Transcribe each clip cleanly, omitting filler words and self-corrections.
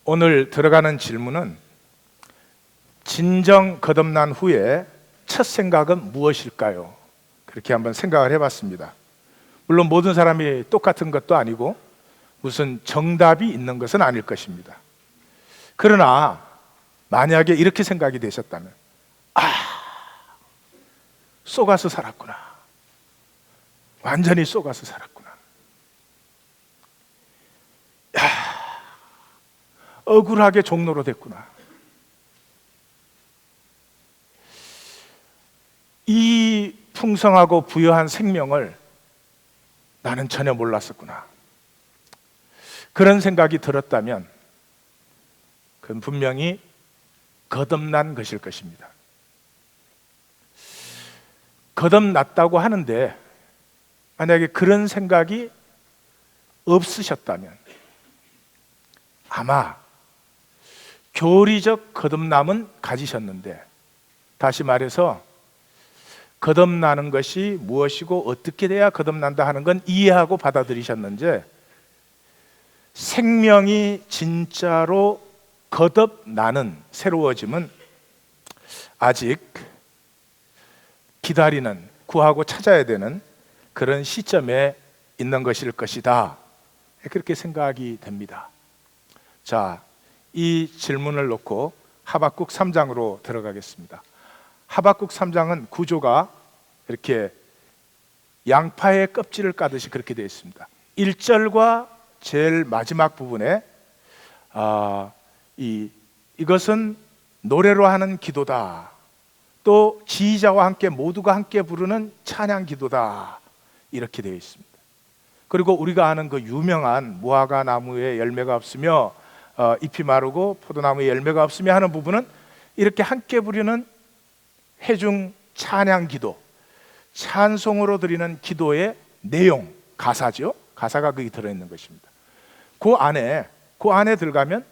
오늘 들어가는 질문은 진정 거듭난 후에 첫 생각은 무엇일까요? 그렇게 한번 생각을 해봤습니다. 물론 모든 사람이 똑같은 것도 아니고 무슨 정답이 있는 것은 아닐 것입니다. 그러나 만약에 이렇게 생각이 되셨다면, 속아서 살았구나, 완전히 속아서 살았구나, 억울하게 종로로 됐구나, 이 풍성하고 부유한 생명을 나는 전혀 몰랐었구나, 그런 생각이 들었다면 그건 분명히 거듭난 것일 것입니다. 거듭났다고 하는데 만약에 그런 생각이 없으셨다면 아마 교리적 거듭남은 가지셨는데, 다시 말해서 거듭나는 것이 무엇이고 어떻게 돼야 거듭난다 하는 건 이해하고 받아들이셨는지, 생명이 진짜로 거듭나는 새로워짐은 아직 기다리는, 구하고 찾아야 되는 그런 시점에 있는 것일 것이다, 그렇게 생각이 됩니다. 자, 이 질문을 놓고 하박국 3장으로 들어가겠습니다. 하박국 3장은 구조가 이렇게 양파의 껍질을 까듯이 그렇게 되어 있습니다. 1절과 제일 마지막 부분에 이것은 노래로 하는 기도다, 또 지휘자와 함께 모두가 함께 부르는 찬양 기도다, 이렇게 되어 있습니다. 그리고 우리가 아는 그 유명한 무화과 나무에 열매가 없으며 잎이 마르고 포도나무에 열매가 없으며 하는 부분은 이렇게 함께 부르는 회중 찬양 기도, 찬송으로 드리는 기도의 내용, 가사죠. 가사가 거기 들어있는 것입니다. 그 안에 들어가면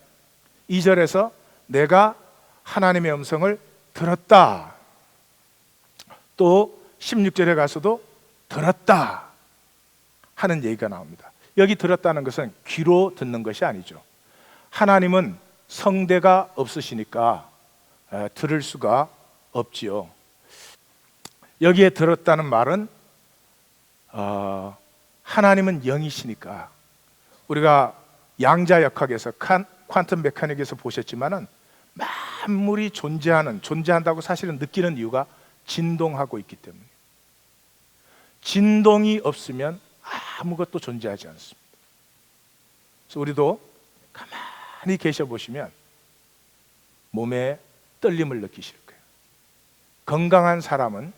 2절에서 내가 하나님의 음성을 들었다, 또 16절에 가서도 들었다 하는 얘기가 나옵니다. 여기 들었다는 것은 귀로 듣는 것이 아니죠. 하나님은 성대가 없으시니까 들을 수가 없지요. 여기에 들었다는 말은 하나님은 영이시니까, 우리가 양자역학에서 퀀텀 메카닉에서 보셨지만은 만물이 존재한다고 사실은 느끼는 이유가 진동하고 있기 때문에, 진동이 없으면 아무것도 존재하지 않습니다. 그래서 우리도 가만히 계셔 보시면 몸에 떨림을 느끼실 거예요. 건강한 사람은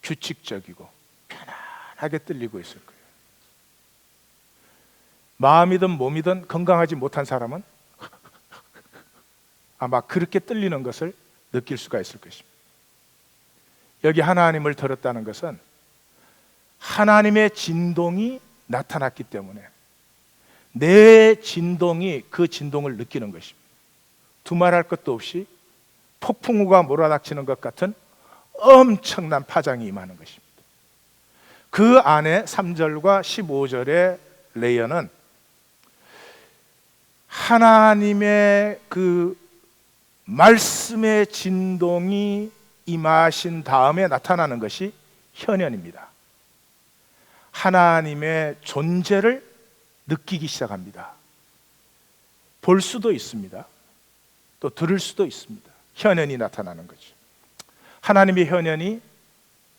규칙적이고 편안하게 떨리고 있을 거예요. 마음이든 몸이든 건강하지 못한 사람은 아마 그렇게 떨리는 것을 느낄 수가 있을 것입니다. 여기 하나님을 들었다는 것은 하나님의 진동이 나타났기 때문에 내 진동이 그 진동을 느끼는 것입니다. 두말할 것도 없이 폭풍우가 몰아닥치는 것 같은 엄청난 파장이 임하는 것입니다. 그 안에 3절과 15절의 레이어는 하나님의 그 말씀의 진동이 임하신 다음에 나타나는 것이 현현입니다. 하나님의 존재를 느끼기 시작합니다. 볼 수도 있습니다. 또 들을 수도 있습니다. 현현이 나타나는 거죠. 하나님의 현현이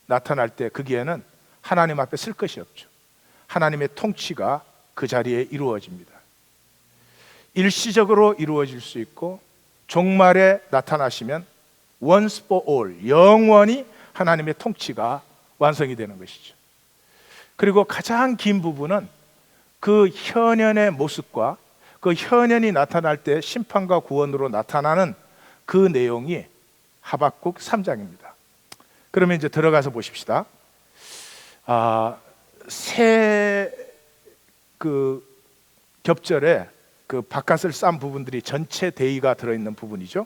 나타날 때 거기에는 하나님 앞에 쓸 것이 없죠. 하나님의 통치가 그 자리에 이루어집니다. 일시적으로 이루어질 수 있고, 종말에 나타나시면 once for all, 영원히 하나님의 통치가 완성이 되는 것이죠. 그리고 가장 긴 부분은 그 현현의 모습과 그 현현이 나타날 때 심판과 구원으로 나타나는 그 내용이 하박국 3장입니다. 그러면 이제 들어가서 보십시다. 새 겹절에 그 바깥을 싼 부분들이 전체 대의가 들어있는 부분이죠.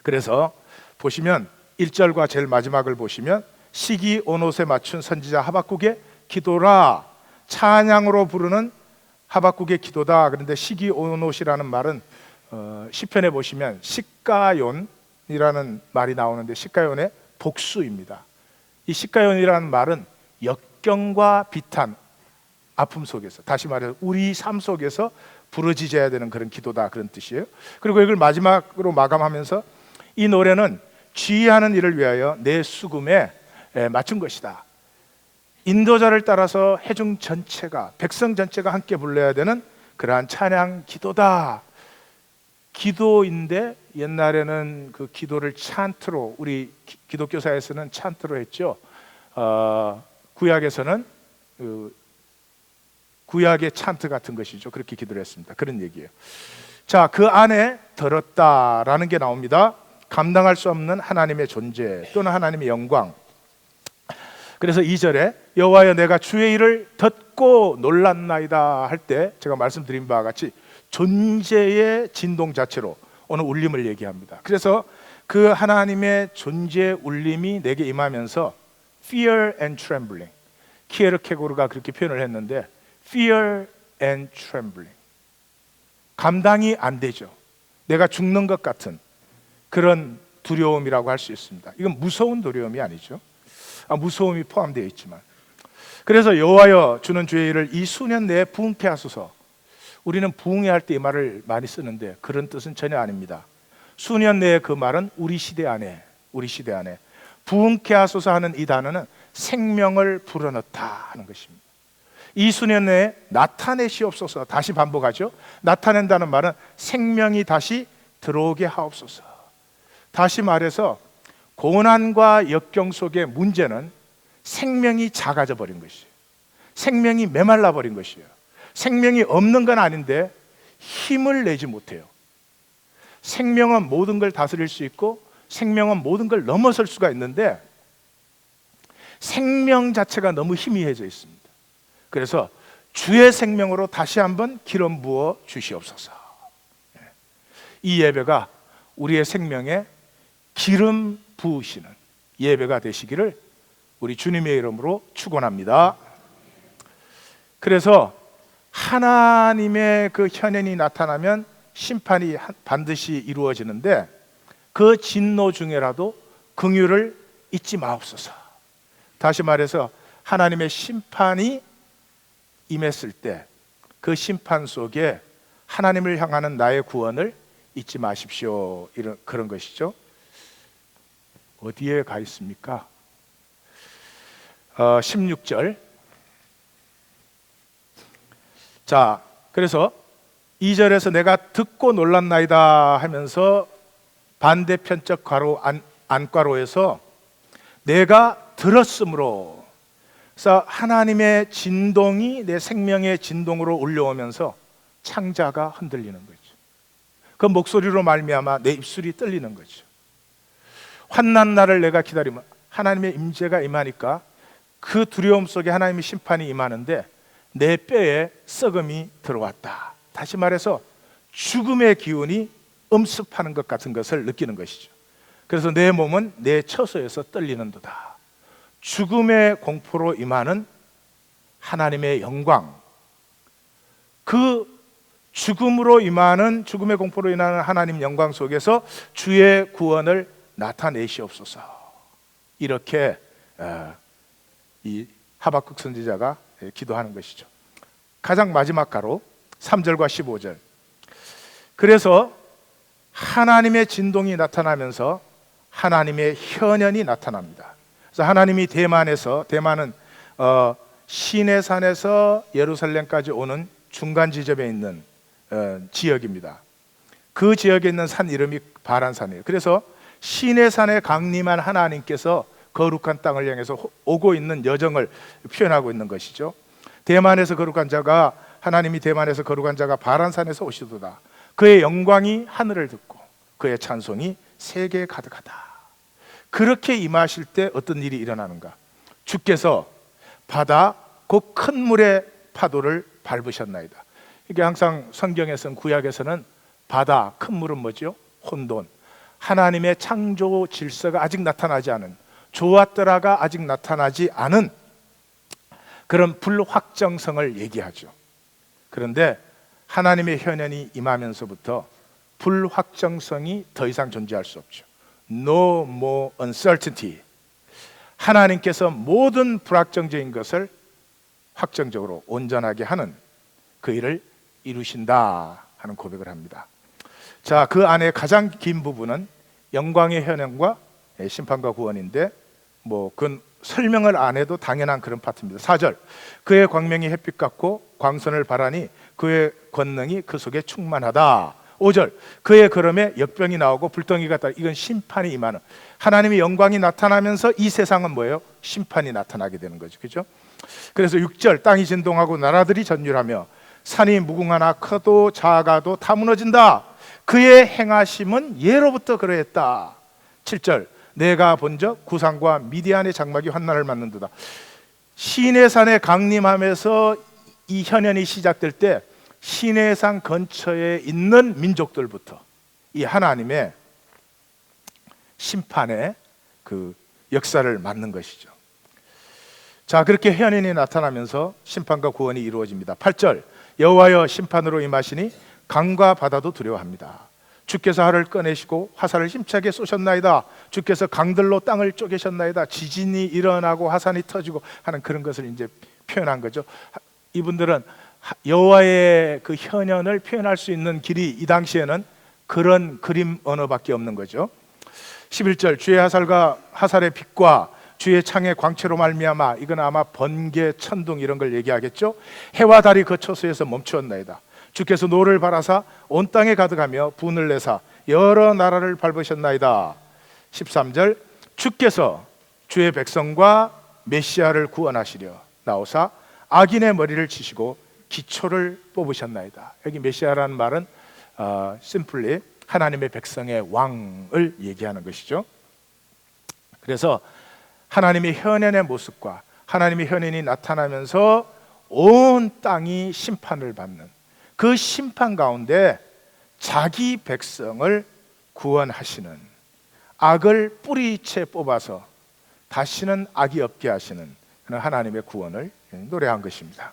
그래서 보시면 1절과 제일 마지막을 보시면 시기 오롯에 맞춘 선지자 하박국의 기도라, 찬양으로 부르는 하박국의 기도다. 그런데 시기 오롯이라는 말은 시편에 보시면 식가연이라는 말이 나오는데 식가연의 복수입니다. 이 식가연이라는 말은 역경과 비탄, 아픔 속에서, 다시 말해서 우리 삶 속에서 부르짖어야 되는 그런 기도다, 그런 뜻이에요. 그리고 이걸 마지막으로 마감하면서 이 노래는 지휘하는 일을 위하여 내 수금에 맞춘 것이다. 인도자를 따라서 회중 전체가, 백성 전체가 함께 불러야 되는 그러한 찬양 기도다. 기도인데 옛날에는 그 기도를 찬트로, 우리 기독교사에서는 찬트로 했죠. 구약에서는 구약의 찬트 같은 것이죠. 그렇게 기도를 했습니다. 그런 얘기예요. 자, 그 안에 들었다라는 게 나옵니다. 감당할 수 없는 하나님의 존재 또는 하나님의 영광. 그래서 2절에 여호와여 내가 주의 일을 듣고 놀랐나이다 할 때 제가 말씀드린 바와 같이 존재의 진동 자체로 오늘 울림을 얘기합니다. 그래서 그 하나님의 존재의 울림이 내게 임하면서 fear and trembling, 키에르케고르가 그렇게 표현을 했는데 fear and trembling, 감당이 안 되죠. 내가 죽는 것 같은 그런 두려움이라고 할 수 있습니다. 이건 무서운 두려움이 아니죠. 무서움이 포함되어 있지만, 그래서 여호와여 주는 주의 일을 이 수년 내에 부응케 하소서. 우리는 부응해 할 때 이 말을 많이 쓰는데 그런 뜻은 전혀 아닙니다. 수년 내에 그 말은 우리 시대 안에 부응케 하소서 하는 이 단어는 생명을 불어넣다 하는 것입니다. 이 수년 내에 나타내시옵소서. 다시 반복하죠. 나타낸다는 말은 생명이 다시 들어오게 하옵소서. 다시 말해서 고난과 역경 속의 문제는 생명이 작아져 버린 것이에요. 생명이 메말라 버린 것이에요. 생명이 없는 건 아닌데 힘을 내지 못해요. 생명은 모든 걸 다스릴 수 있고 생명은 모든 걸 넘어설 수가 있는데 생명 자체가 너무 희미해져 있습니다. 그래서 주의 생명으로 다시 한번 기름 부어 주시옵소서. 이 예배가 우리의 생명에 기름 부으시는 예배가 되시기를 우리 주님의 이름으로 축원합니다. 그래서 하나님의 그 현현이 나타나면 심판이 반드시 이루어지는데 그 진노 중에라도 긍휼을 잊지 마옵소서. 다시 말해서 하나님의 심판이 임했을 때 그 심판 속에 하나님을 향하는 나의 구원을 잊지 마십시오. 이런 그런 것이죠. 어디에 가 있습니까? 16절. 자, 그래서 2절에서 내가 듣고 놀랐나이다 하면서 반대편적 괄호 안괄호에서 내가 들었으므로, 그래서 하나님의 진동이 내 생명의 진동으로 울려오면서 창자가 흔들리는 거죠. 그 목소리로 말미암아 내 입술이 떨리는 거죠. 환난 날을 내가 기다리면 하나님의 임재가 임하니까 그 두려움 속에 하나님의 심판이 임하는데 내 뼈에 썩음이 들어왔다. 다시 말해서 죽음의 기운이 음습하는 것 같은 것을 느끼는 것이죠. 그래서 내 몸은 내 처소에서 떨리는도다. 죽음의 공포로 임하는 하나님의 영광, 그 죽음으로 임하는, 죽음의 공포로 인하는 하나님 영광 속에서 주의 구원을 나타내시옵소서. 이렇게 이 하박국 선지자가 기도하는 것이죠. 가장 마지막 가로 3절과 15절. 그래서 하나님의 진동이 나타나면서 하나님의 현현이 나타납니다. 그래서 하나님이 대만은 시내산에서 예루살렘까지 오는 중간 지점에 있는 지역입니다. 그 지역에 있는 산 이름이 바란산이에요. 그래서 시내산에 강림한 하나님께서 거룩한 땅을 향해서 오고 있는 여정을 표현하고 있는 것이죠. 대만에서 거룩한 자가, 하나님이 대만에서 거룩한 자가 바란산에서 오시도다. 그의 영광이 하늘을 듣고 그의 찬송이 세계에 가득하다. 그렇게 임하실 때 어떤 일이 일어나는가? 주께서 바다 곧 큰 물의 파도를 밟으셨나이다. 이게 항상 성경에서는, 구약에서는 바다, 큰 물은 뭐죠? 혼돈, 하나님의 창조 질서가 아직 나타나지 않은, 조아더라가 아직 나타나지 않은 그런 불확정성을 얘기하죠. 그런데 하나님의 현현이 임하면서부터 불확정성이 더 이상 존재할 수 없죠. No more uncertainty. 하나님께서 모든 불확정적인 것을 확정적으로 온전하게 하는 그 일을 이루신다 하는 고백을 합니다. 자, 그 안에 가장 긴 부분은 영광의 현현과 심판과 구원인데 그건 설명을 안 해도 당연한 그런 파트입니다. 4절, 그의 광명이 햇빛 같고 광선을 바라니 그의 권능이 그 속에 충만하다. 5절, 그의 걸음에 역병이 나오고 불덩이가 따라. 이건 심판이 임하는, 하나님의 영광이 나타나면서 이 세상은 뭐예요? 심판이 나타나게 되는 거죠. 그죠? 그래서 6절, 땅이 진동하고 나라들이 전율하며 산이 무궁하나 커도 작아도 다 무너진다. 그의 행하심은 예로부터 그러했다. 7절, 내가 본적 구상과 미디안의 장막이 환난을 맞는도다. 시내산에 강림하면서 이 현현이 시작될 때 시내산 근처에 있는 민족들부터 이 하나님의 심판의 그 역사를 맞는 것이죠. 자, 그렇게 현현이 나타나면서 심판과 구원이 이루어집니다. 8절, 여호와여 심판으로 임하시니 강과 바다도 두려워합니다. 주께서 활을 꺼내시고 화살을 힘차게 쏘셨나이다. 주께서 강들로 땅을 쪼개셨나이다. 지진이 일어나고 화산이 터지고 하는 그런 것을 이제 표현한 거죠. 이분들은 여호와의 그 현현을 표현할 수 있는 길이 이 당시에는 그런 그림 언어밖에 없는 거죠. 11절, 주의 화살의 빛과 주의 창의 광채로 말미암아, 이건 아마 번개, 천둥 이런 걸 얘기하겠죠. 해와 달이 그 처소에서 멈추었나이다. 주께서 노를 바라사 온 땅에 가득하며 분을 내사 여러 나라를 밟으셨나이다. 13절, 주께서 주의 백성과 메시아를 구원하시려 나오사 악인의 머리를 치시고 기초를 뽑으셨나이다. 여기 메시아라는 말은 심플리 하나님의 백성의 왕을 얘기하는 것이죠. 그래서 하나님의 현현의 모습과 하나님의 현현이 나타나면서 온 땅이 심판을 받는 그 심판 가운데 자기 백성을 구원하시는, 악을 뿌리채 뽑아서 다시는 악이 없게 하시는 그런 하나님의 구원을 노래한 것입니다.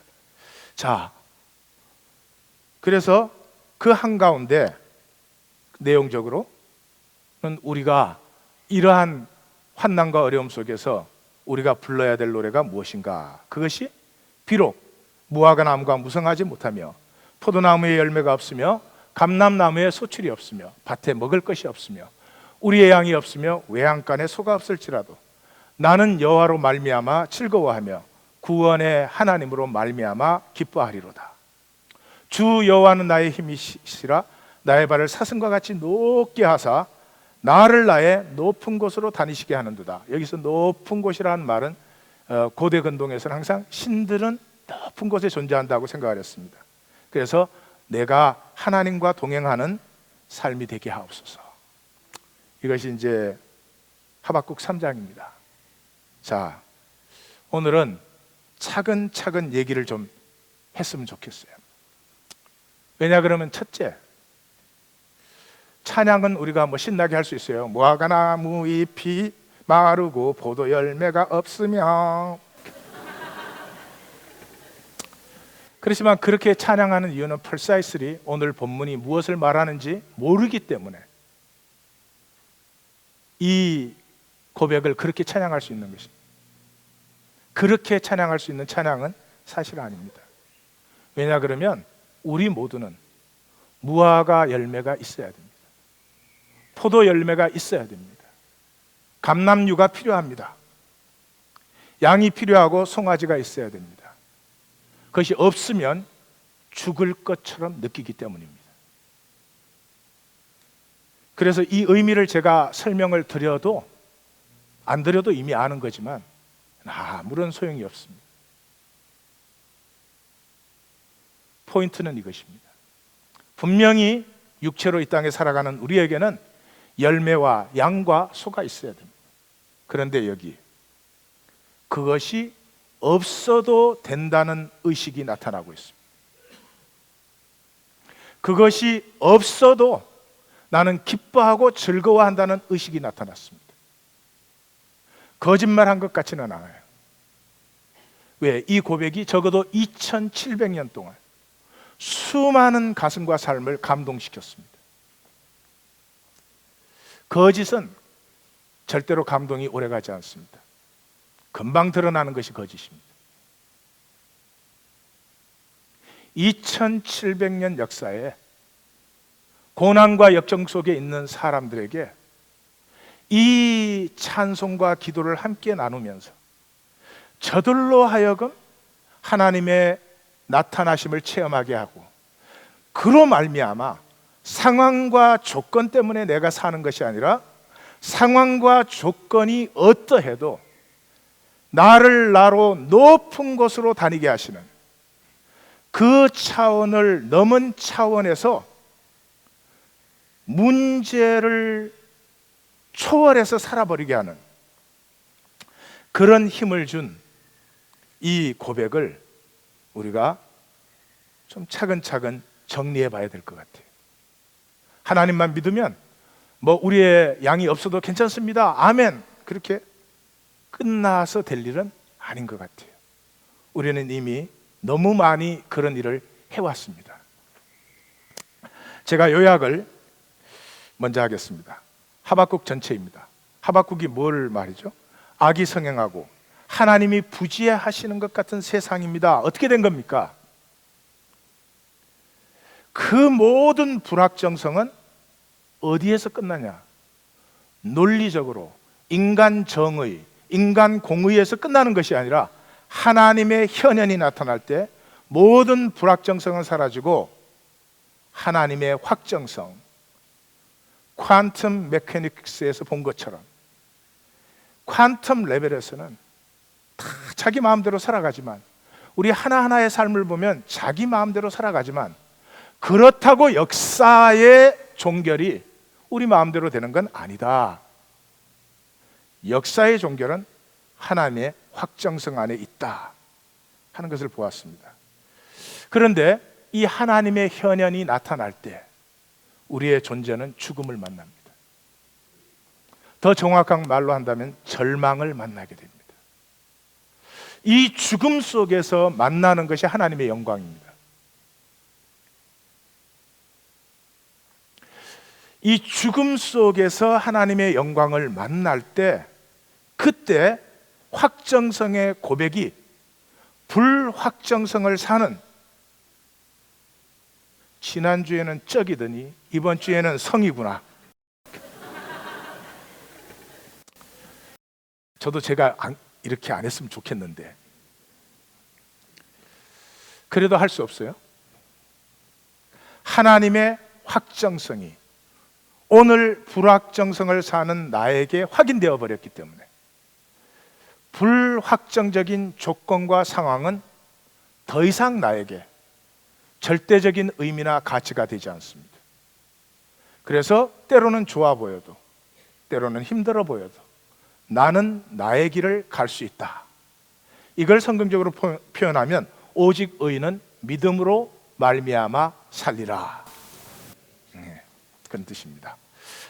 자, 그래서 그 한가운데 내용적으로는 우리가 이러한 환난과 어려움 속에서 우리가 불러야 될 노래가 무엇인가? 그것이 비록 무화과 나무가 무성하지 못하며 포도나무에 열매가 없으며 감람나무에 소출이 없으며 밭에 먹을 것이 없으며 우리의 양이 없으며 외양간에 소가 없을지라도 나는 여호와로 말미암아 즐거워하며 구원의 하나님으로 말미암아 기뻐하리로다. 주 여호와는 나의 힘이시라. 나의 발을 사슴과 같이 높게 하사 나를 나의 높은 곳으로 다니시게 하는도다. 여기서 높은 곳이라는 말은 고대 근동에서는 항상 신들은 높은 곳에 존재한다고 생각을 했습니다. 그래서 내가 하나님과 동행하는 삶이 되게 하옵소서. 이것이 이제 하박국 3장입니다. 자, 오늘은 차근차근 얘기를 좀 했으면 좋겠어요. 왜냐 그러면 첫째, 찬양은 우리가 신나게 할 수 있어요. 무화과 나무 잎이 마르고 포도 열매가 없으며. 그렇지만 그렇게 찬양하는 이유는 precisely 오늘 본문이 무엇을 말하는지 모르기 때문에 이 고백을 그렇게 찬양할 수 있는 것입니다. 그렇게 찬양할 수 있는 찬양은 사실 아닙니다. 왜냐 그러면 우리 모두는 무화과 열매가 있어야 됩니다. 포도 열매가 있어야 됩니다. 감람류가 필요합니다. 양이 필요하고 송아지가 있어야 됩니다. 그것이 없으면 죽을 것처럼 느끼기 때문입니다. 그래서 이 의미를 제가 설명을 드려도 안 드려도 이미 아는 거지만 아무런 소용이 없습니다. 포인트는 이것입니다. 분명히 육체로 이 땅에 살아가는 우리에게는 열매와 양과 소가 있어야 됩니다. 그런데 여기 그것이 없어도 된다는 의식이 나타나고 있습니다. 그것이 없어도 나는 기뻐하고 즐거워한다는 의식이 나타났습니다. 거짓말한 것 같지는 않아요. 왜? 이 고백이 적어도 2700년 동안 수많은 가슴과 삶을 감동시켰습니다. 거짓은 절대로 감동이 오래가지 않습니다. 금방 드러나는 것이 거짓입니다. 2700년 역사에 고난과 역정 속에 있는 사람들에게 이 찬송과 기도를 함께 나누면서 저들로 하여금 하나님의 나타나심을 체험하게 하고, 그로 말미암아 상황과 조건 때문에 내가 사는 것이 아니라 상황과 조건이 어떠해도 나를 나로 높은 곳으로 다니게 하시는 그 차원을 넘은 차원에서 문제를 초월해서 살아버리게 하는 그런 힘을 준 이 고백을 우리가 좀 차근차근 정리해 봐야 될 것 같아요. 하나님만 믿으면 뭐 우리의 양이 없어도 괜찮습니다, 아멘, 그렇게 끝나서 될 일은 아닌 것 같아요. 우리는 이미 너무 많이 그런 일을 해왔습니다. 제가 요약을 먼저 하겠습니다. 하박국 전체입니다. 하박국이 뭘 말이죠? 악이 성행하고 하나님이 부지하시는 것 같은 세상입니다. 어떻게 된 겁니까? 그 모든 불확정성은 어디에서 끝나냐? 논리적으로 인간 정의, 인간 공의에서 끝나는 것이 아니라 하나님의 현현이 나타날 때 모든 불확정성은 사라지고 하나님의 확정성, 퀀텀 메커닉스에서 본 것처럼 퀀텀 레벨에서는 다 자기 마음대로 살아가지만, 우리 하나하나의 삶을 보면 자기 마음대로 살아가지만, 그렇다고 역사의 종결이 우리 마음대로 되는 건 아니다. 역사의 종결은 하나님의 확정성 안에 있다 하는 것을 보았습니다. 그런데 이 하나님의 현현이 나타날 때 우리의 존재는 죽음을 만납니다. 더 정확한 말로 한다면 절망을 만나게 됩니다. 이 죽음 속에서 만나는 것이 하나님의 영광입니다. 이 죽음 속에서 하나님의 영광을 만날 때, 그때 확정성의 고백이 불확정성을 사는, 지난주에는 쩍이더니 이번 주에는 성이구나. 저도 제가 이렇게 안 했으면 좋겠는데 그래도 할 수 없어요. 하나님의 확정성이 오늘 불확정성을 사는 나에게 확인되어 버렸기 때문에 불확정적인 조건과 상황은 더 이상 나에게 절대적인 의미나 가치가 되지 않습니다. 그래서 때로는 좋아 보여도 때로는 힘들어 보여도 나는 나의 길을 갈 수 있다. 이걸 성경적으로 표현하면 오직 의인은 믿음으로 말미암아 살리라, 그런 뜻입니다.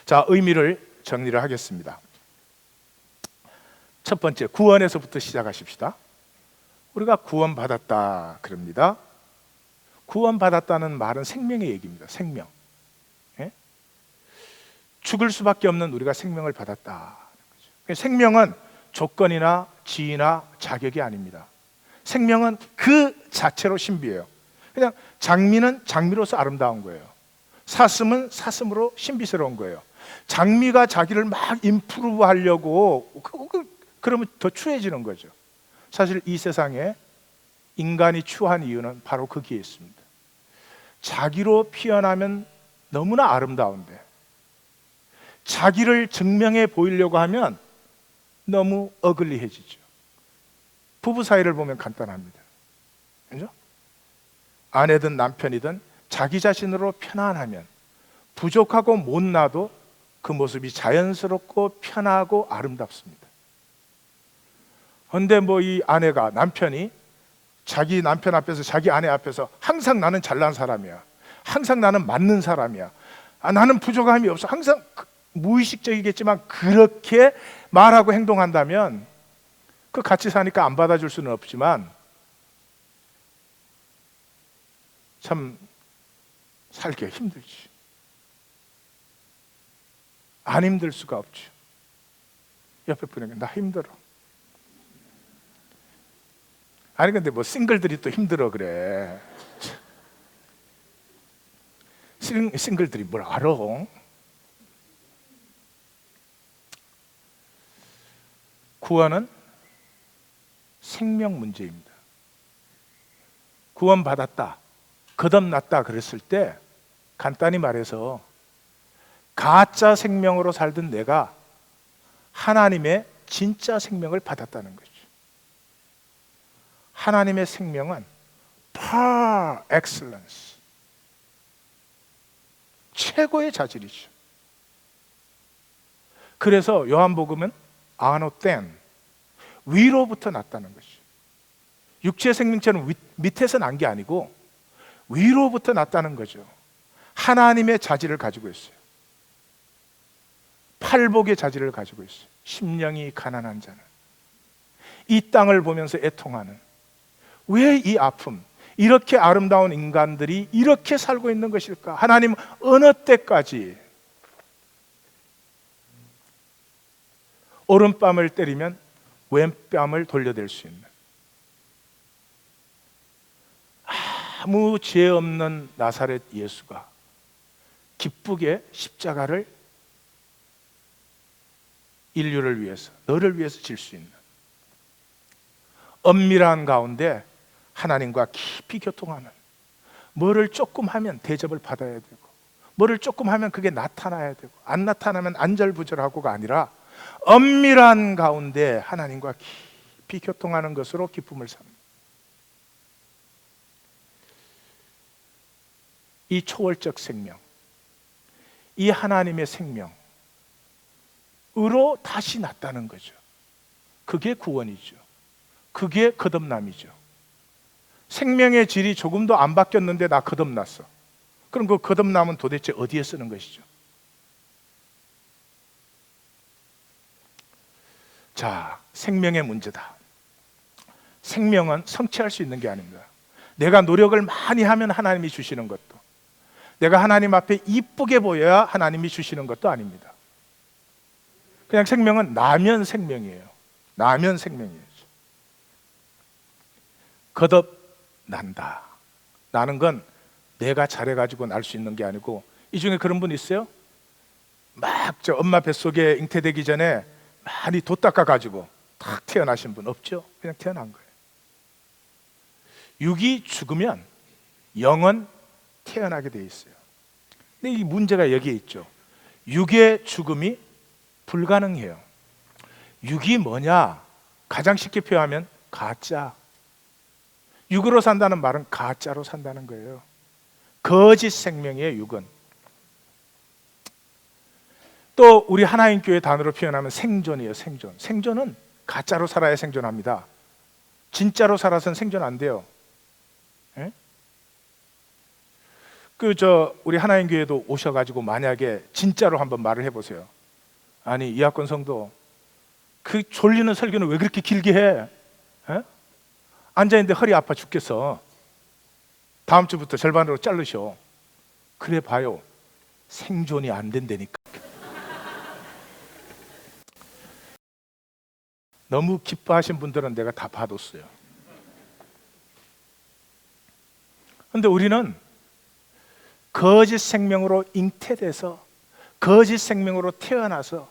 자, 의미를 정리를 하겠습니다. 첫 번째, 구원에서부터 시작하십시다. 우리가 구원받았다 그럽니다. 구원받았다는 말은 생명의 얘기입니다. 생명. 죽을 수밖에 없는 우리가 생명을 받았다. 생명은 조건이나 지위나 자격이 아닙니다. 생명은 그 자체로 신비해요. 그냥 장미는 장미로서 아름다운 거예요. 사슴은 사슴으로 신비스러운 거예요. 장미가 자기를 막 임프루브 하려고 그러면 더 추해지는 거죠. 사실 이 세상에 인간이 추한 이유는 바로 거기에 있습니다. 자기로 피어나면 너무나 아름다운데 자기를 증명해 보이려고 하면 너무 어글리해지죠. 부부 사이를 보면 간단합니다. 그죠? 아내든 남편이든 자기 자신으로 편안하면 부족하고 못나도 그 모습이 자연스럽고 편하고 아름답습니다. 그런데 뭐 이 아내가, 남편이 자기 남편 앞에서, 자기 아내 앞에서 항상 나는 잘난 사람이야, 항상 나는 맞는 사람이야, 나는 부족함이 없어, 항상 무의식적이겠지만 그렇게 말하고 행동한다면 그 같이 사니까 안 받아줄 수는 없지만 참 살기가 힘들지. 안 힘들 수가 없죠. 옆에 분에게 나 힘들어. 아니 근데 뭐 싱글들이 또 힘들어 그래. 싱글들이 뭘 알아? 구원은 생명 문제입니다. 구원받았다, 거듭났다 그랬을 때 간단히 말해서 가짜 생명으로 살던 내가 하나님의 진짜 생명을 받았다는 거죠. 하나님의 생명은 par excellence, 최고의 자질이죠. 그래서 요한복음은 아노텐, 위로부터 났다는 것이죠. 육체의 생명체는 밑에서 난 게 아니고 위로부터 났다는 거죠. 하나님의 자질을 가지고 있어요. 팔복의 자질을 가지고 있어요. 심령이 가난한 자는, 이 땅을 보면서 애통하는, 왜 이 아픔, 이렇게 아름다운 인간들이 이렇게 살고 있는 것일까? 하나님 어느 때까지 오른뺨을 때리면 왼뺨을 돌려댈 수 있는, 아무 죄 없는 나사렛 예수가 기쁘게 십자가를 인류를 위해서, 너를 위해서 질 수 있는, 엄밀한 가운데 하나님과 깊이 교통하는, 뭐를 조금 하면 대접을 받아야 되고, 뭐를 조금 하면 그게 나타나야 되고, 안 나타나면 안절부절하고가 아니라 엄밀한 가운데 하나님과 깊이 교통하는 것으로 기쁨을 삽니다. 이 초월적 생명, 이 하나님의 생명으로 다시 났다는 거죠. 그게 구원이죠. 그게 거듭남이죠. 생명의 질이 조금도 안 바뀌었는데 나 거듭났어. 그럼 그 거듭남은 도대체 어디에 쓰는 것이죠? 자, 생명의 문제다. 생명은 성취할 수 있는 게 아닙니다. 내가 노력을 많이 하면 하나님이 주시는 것도, 내가 하나님 앞에 이쁘게 보여야 하나님이 주시는 것도 아닙니다. 그냥 생명은 나면 생명이에요. 나면 생명이에요. 거듭난다. 나는 건 내가 잘해가지고 날 수 있는 게 아니고, 이 중에 그런 분 있어요? 막 저 엄마 뱃속에 잉태되기 전에 많이 도 닦아가지고 탁 태어나신 분 없죠? 그냥 태어난 거예요. 육이 죽으면 영은 태어나게 돼 있어요. 근데 이 문제가 여기에 있죠. 육의 죽음이 불가능해요. 육이 뭐냐? 가장 쉽게 표현하면 가짜. 육으로 산다는 말은 가짜로 산다는 거예요. 거짓 생명이에요, 육은. 또 우리 하나님 교회 단어로 표현하면 생존이에요, 생존. 생존은 가짜로 살아야 생존합니다. 진짜로 살아서는 생존 안 돼요. 예? 우리 하나님 교회도 오셔가지고 만약에 진짜로 한번 말을 해보세요. 아니, 이학권 성도, 그 졸리는 설교는 왜 그렇게 길게 해? 예? 앉아있는데 허리 아파 죽겠어. 다음 주부터 절반으로 자르셔. 그래 봐요. 생존이 안 된다니까. 너무 기뻐하신 분들은 내가 다 봐뒀어요. 근데 우리는 거짓 생명으로 잉태돼서, 거짓 생명으로 태어나서,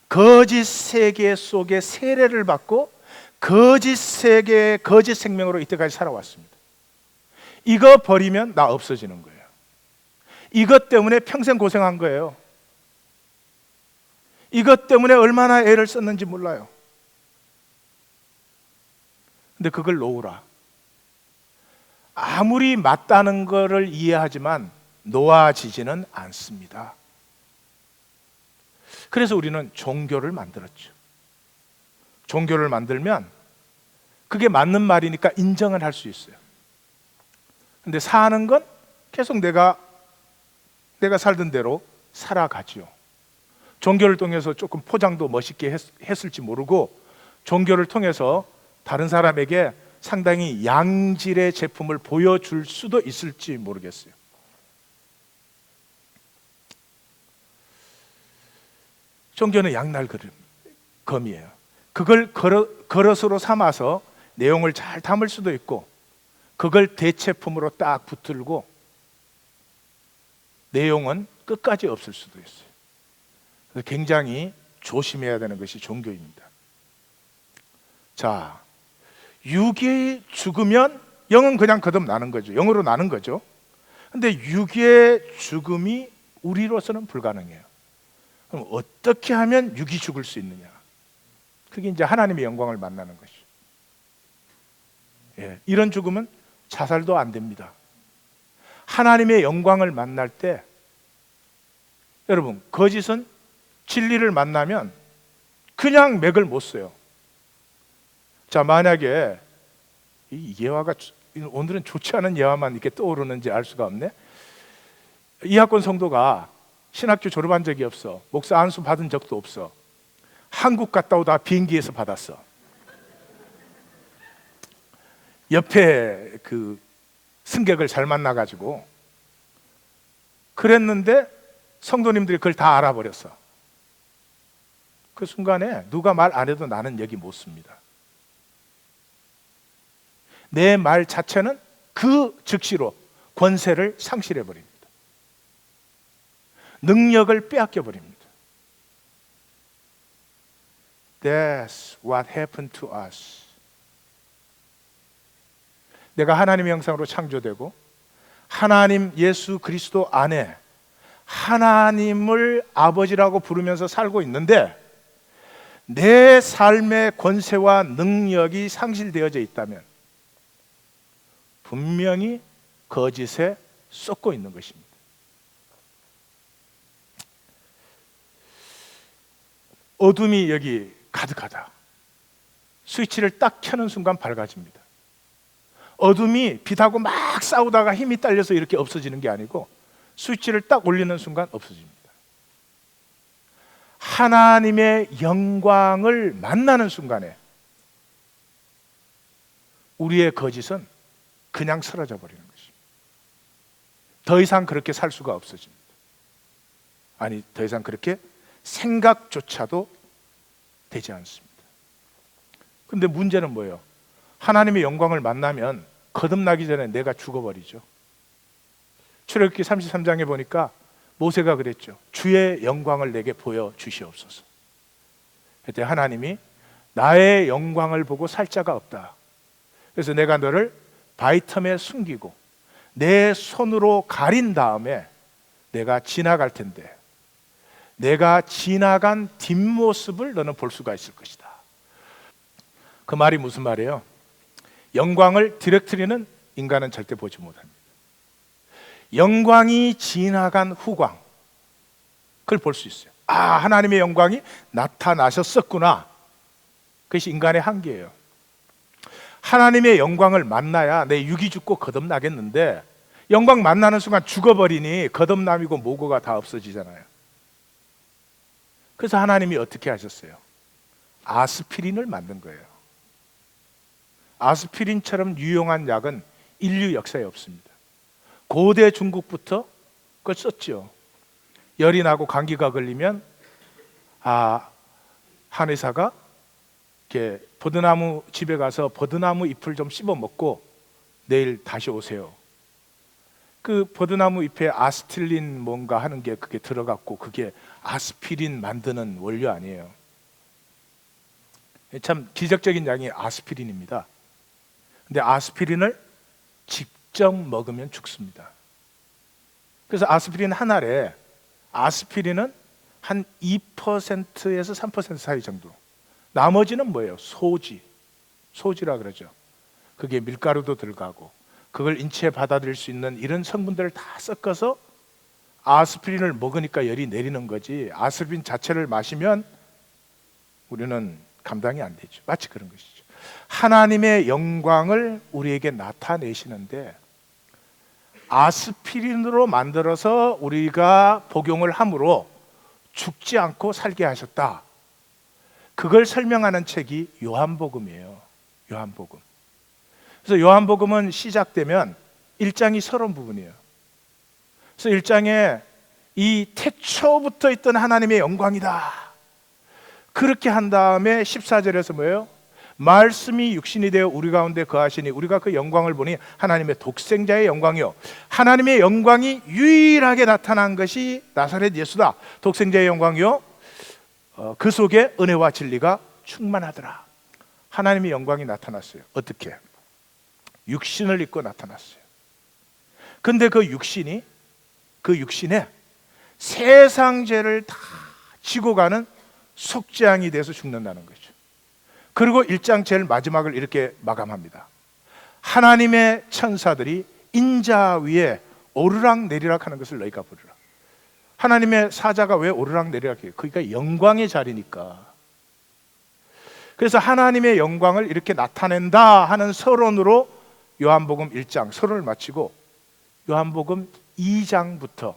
거짓 세계 속에 세례를 받고 거짓 세계, 거짓 생명으로 이때까지 살아왔습니다. 이거 버리면 나 없어지는 거예요. 이것 때문에 평생 고생한 거예요. 이것 때문에 얼마나 애를 썼는지 몰라요. 근데 그걸 놓으라. 아무리 맞다는 것을 이해하지만 놓아지지는 않습니다. 그래서 우리는 종교를 만들었죠. 종교를 만들면 그게 맞는 말이니까 인정을 할 수 있어요. 근데 사는 건 계속 내가 살던 대로 살아가지요. 종교를 통해서 조금 포장도 멋있게 했을지 모르고, 종교를 통해서 다른 사람에게 상당히 양질의 제품을 보여줄 수도 있을지 모르겠어요. 종교는 양날 검이에요. 그걸 그릇으로 삼아서 내용을 잘 담을 수도 있고, 그걸 대체품으로 딱 붙들고 내용은 끝까지 없을 수도 있어요. 그래서 굉장히 조심해야 되는 것이 종교입니다. 자, 육이 죽으면 영은 그냥 거듭나는 거죠. 영으로 나는 거죠. 근데 육의 죽음이 우리로서는 불가능해요. 그럼 어떻게 하면 육이 죽을 수 있느냐? 그게 이제 하나님의 영광을 만나는 것이죠. 예, 이런 죽음은 자살도 안 됩니다. 하나님의 영광을 만날 때, 여러분, 거짓은 진리를 만나면 그냥 맥을 못 써요. 자, 만약에 이 예화가 오늘은 좋지 않은 예화만 이렇게 떠오르는지 알 수가 없네. 이학권 성도가 신학교 졸업한 적이 없어. 목사 안수 받은 적도 없어. 한국 갔다 오다 비행기에서 받았어. 옆에 그 승객을 잘 만나가지고 그랬는데 성도님들이 그걸 다 알아버렸어. 그 순간에 누가 말 안 해도 나는 여기 못 씁니다. 내 말 자체는 그 즉시로 권세를 상실해 버립니다. 능력을 빼앗겨 버립니다. That's what happened to us. 내가 하나님의 형상으로 창조되고 하나님 예수 그리스도 안에 하나님을 아버지라고 부르면서 살고 있는데, 내 삶의 권세와 능력이 상실되어져 있다면 분명히 거짓에 쏟고 있는 것입니다. 어둠이 여기 가득하다. 스위치를 딱 켜는 순간 밝아집니다. 어둠이 빛하고 막 싸우다가 힘이 딸려서 이렇게 없어지는 게 아니고 스위치를 딱 올리는 순간 없어집니다. 하나님의 영광을 만나는 순간에 우리의 거짓은 그냥 사라져 버리는 것입니다. 더 이상 그렇게 살 수가 없어집니다. 아니, 더 이상 그렇게 생각조차도 되지 않습니다. 근데 문제는 뭐예요? 하나님의 영광을 만나면 거듭나기 전에 내가 죽어버리죠. 출애굽기 33장에 보니까 모세가 그랬죠. 주의 영광을 내게 보여주시옵소서. 그때 하나님이 나의 영광을 보고 살 자가 없다. 그래서 내가 너를 바위틈에 숨기고 내 손으로 가린 다음에 내가 지나갈 텐데 내가 지나간 뒷모습을 너는 볼 수가 있을 것이다. 그 말이 무슨 말이에요? 영광을 디렉트리는 인간은 절대 보지 못합니다. 영광이 지나간 후광, 그걸 볼 수 있어요. 아, 하나님의 영광이 나타나셨었구나. 그것이 인간의 한계예요. 하나님의 영광을 만나야 내 육이 죽고 거듭나겠는데, 영광 만나는 순간 죽어버리니 거듭남이고 모고가 다 없어지잖아요. 그래서 하나님이 어떻게 하셨어요? 아스피린을 만든 거예요. 아스피린처럼 유용한 약은 인류 역사에 없습니다. 고대 중국부터 그걸 썼죠. 열이 나고 감기가 걸리면 한의사가 이렇게 버드나무 집에 가서 버드나무 잎을 좀 씹어 먹고 내일 다시 오세요. 그 버드나무 잎에 아스틸린 뭔가 하는 게 그게 들어갔고 그게 아스피린 만드는 원료 아니에요. 참 기적적인 양이 아스피린입니다. 근데 아스피린을 직접 먹으면 죽습니다. 그래서 아스피린 한 알에 아스피린은 한 2%에서 3% 사이 정도. 나머지는 뭐예요? 소지라 그러죠. 그게 밀가루도 들어가고 그걸 인체에 받아들일 수 있는 이런 성분들을 다 섞어서 아스피린을 먹으니까 열이 내리는 거지, 아스피린 자체를 마시면 우리는 감당이 안 되죠. 마치 그런 것이죠. 하나님의 영광을 우리에게 나타내시는데 아스피린으로 만들어서 우리가 복용을 함으로 죽지 않고 살게 하셨다. 그걸 설명하는 책이 요한복음이에요. 요한복음. 그래서 요한복음은 시작되면 1장이 서론 부분이에요. 그래서 1장에 이 태초부터 있던 하나님의 영광이다. 그렇게 한 다음에 14절에서 뭐예요? 말씀이 육신이 되어 우리 가운데 거하시니 우리가 그 영광을 보니 하나님의 독생자의 영광이요, 하나님의 영광이 유일하게 나타난 것이 나사렛 예수다. 독생자의 영광이요, 그 속에 은혜와 진리가 충만하더라. 하나님의 영광이 나타났어요. 어떻게? 육신을 입고 나타났어요. 근데 그 육신에 세상 죄를 다 지고 가는 속죄양이 돼서 죽는다는 거죠. 그리고 1장 제일 마지막을 이렇게 마감합니다. 하나님의 천사들이 인자 위에 오르락 내리락 하는 것을 너희가 보리라. 하나님의 사자가 왜 오르락 내리락 해요? 그러니까 영광의 자리니까. 그래서 하나님의 영광을 이렇게 나타낸다 하는 서론으로 요한복음 1장 서론을 마치고 요한복음 2장부터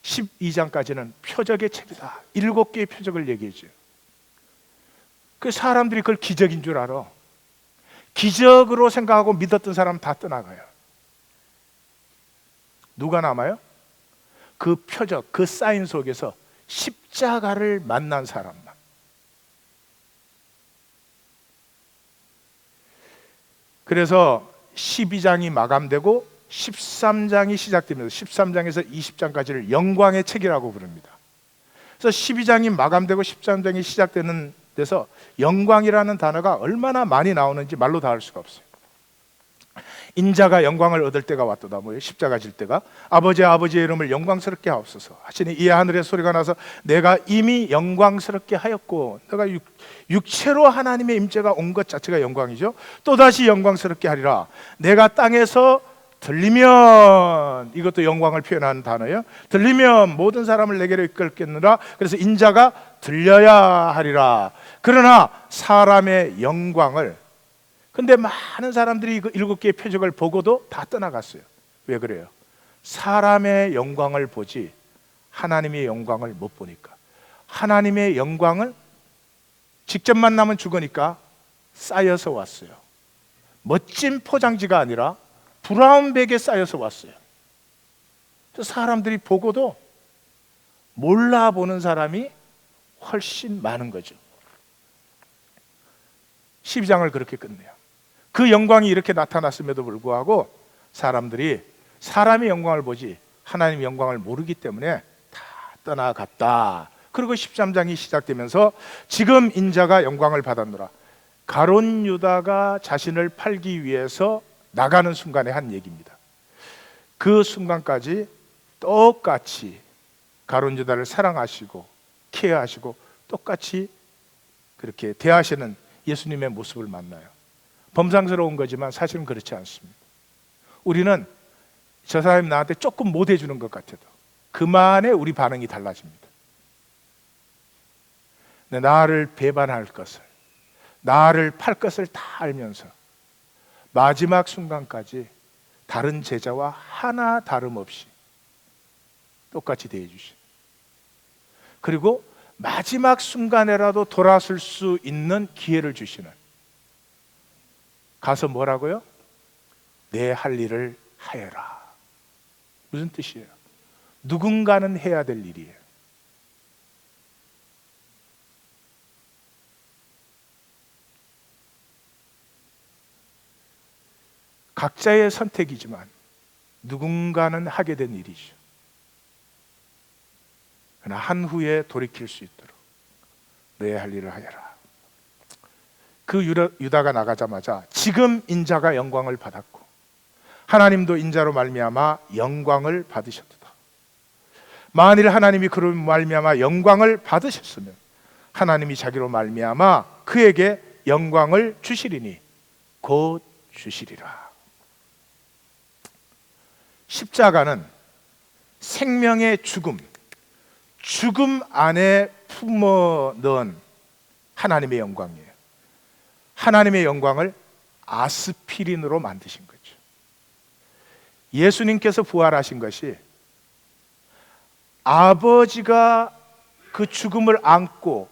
12장까지는 표적의 책이다. 7개의 표적을 얘기해 줘요. 그 사람들이 그걸 기적인 줄 알아. 기적으로 생각하고 믿었던 사람 다 떠나가요. 누가 남아요? 그 표적, 그 사인 속에서 십자가를 만난 사람만. 그래서 12장이 마감되고 13장이 시작되면서 13장에서 20장까지를 영광의 책이라고 부릅니다. 그래서 12장이 마감되고 13장이 시작되는 데서 영광이라는 단어가 얼마나 많이 나오는지 말로 다 할 수가 없어요. 인자가 영광을 얻을 때가 왔도다. 뭐예요? 십자가 질 때가 아버지의 이름을 영광스럽게 하옵소서 하시니 이에 하늘의 소리가 나서 내가 이미 영광스럽게 하였고, 내가 육체로 하나님의 임재가 온 것 자체가 영광이죠. 또다시 영광스럽게 하리라. 내가 땅에서 들리면, 이것도 영광을 표현하는 단어예요. 들리면 모든 사람을 내게로 이끌겠느라. 그래서 인자가 들려야 하리라. 그러나 사람의 영광을, 근데 많은 사람들이 그 7개의 표적을 보고도 다 떠나갔어요. 왜 그래요? 사람의 영광을 보지 하나님의 영광을 못 보니까. 하나님의 영광을 직접 만나면 죽으니까 쌓여서 왔어요. 멋진 포장지가 아니라 브라운백에 쌓여서 왔어요. 사람들이 보고도 몰라보는 사람이 훨씬 많은 거죠. 12장을 그렇게 끝내요. 그 영광이 이렇게 나타났음에도 불구하고 사람들이 사람의 영광을 보지 하나님의 영광을 모르기 때문에 다 떠나갔다. 그리고 13장이 시작되면서 지금 인자가 영광을 받았노라. 가룟 유다가 자신을 팔기 위해서 나가는 순간에 한 얘기입니다. 그 순간까지 똑같이 가룟 유다를 사랑하시고 케어하시고 똑같이 그렇게 대하시는 예수님의 모습을 만나요. 범상스러운 거지만 사실은 그렇지 않습니다. 우리는 저 사람이 나한테 조금 못해주는 것 같아도 그만에 우리 반응이 달라집니다. 나를 배반할 것을, 나를 팔 것을 다 알면서 마지막 순간까지 다른 제자와 하나 다름없이 똑같이 대해 주신, 그리고 마지막 순간에라도 돌아설 수 있는 기회를 주시는, 가서 뭐라고요? 내 할 일을 하여라. 무슨 뜻이에요? 누군가는 해야 될 일이에요. 각자의 선택이지만 누군가는 하게 된 일이죠. 그러나 한 후에 돌이킬 수 있도록 내 할 일을 하여라. 그 유다가 나가자마자 지금 인자가 영광을 받았고 하나님도 인자로 말미암아 영광을 받으셨도다. 만일 하나님이 그로 말미암아 영광을 받으셨으면 하나님이 자기로 말미암아 그에게 영광을 주시리니 곧 주시리라. 십자가는 생명의 죽음 안에 품어 넣은 하나님의 영광이에요. 하나님의 영광을 아스피린으로 만드신 거죠. 예수님께서 부활하신 것이 아버지가 그 죽음을 안고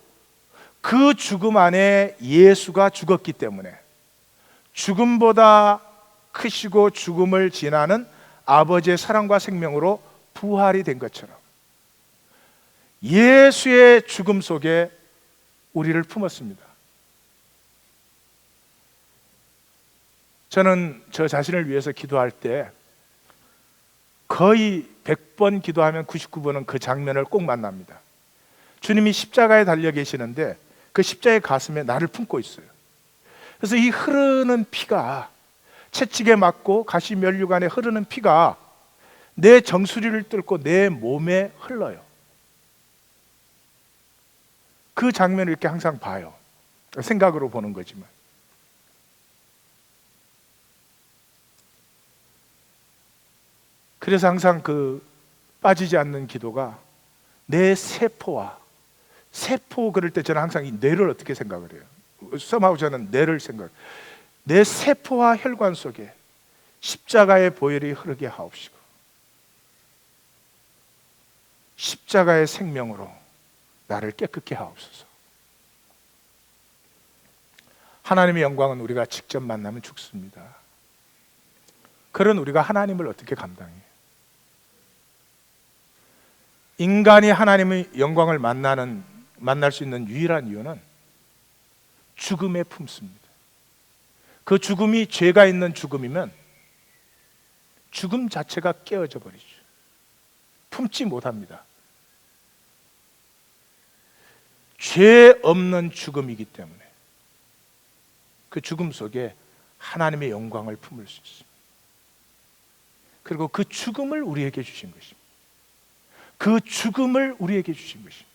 그 죽음 안에 예수가 죽었기 때문에 죽음보다 크시고 죽음을 지나는 아버지의 사랑과 생명으로 부활이 된 것처럼 예수의 죽음 속에 우리를 품었습니다. 저는 저 자신을 위해서 기도할 때 거의 100번 기도하면 99번은 그 장면을 꼭 만납니다. 주님이 십자가에 달려 계시는데 그 십자가의 가슴에 나를 품고 있어요. 그래서 이 흐르는 피가, 채찍에 맞고 가시 면류관에 흐르는 피가 내 정수리를 뚫고 내 몸에 흘러요. 그 장면을 이렇게 항상 봐요. 생각으로 보는 거지만. 그래서 항상 그 빠지지 않는 기도가 내 세포 그럴 때 저는 항상 이 뇌를 어떻게 생각을 해요? 썸하고 저는 뇌를 생각해요. 내 세포와 혈관 속에 십자가의 보혈이 흐르게 하옵시고 십자가의 생명으로 나를 깨끗게 하옵소서. 하나님의 영광은 우리가 직접 만나면 죽습니다. 그런 우리가 하나님을 어떻게 감당해요? 인간이 하나님의 영광을 만날 수 있는 유일한 이유는 죽음에 품습니다. 그 죽음이 죄가 있는 죽음이면 죽음 자체가 깨어져 버리죠. 품지 못합니다. 죄 없는 죽음이기 때문에 그 죽음 속에 하나님의 영광을 품을 수 있습니다. 그리고 그 죽음을 우리에게 주신 것입니다. 그 죽음을 우리에게 주신 것입니다.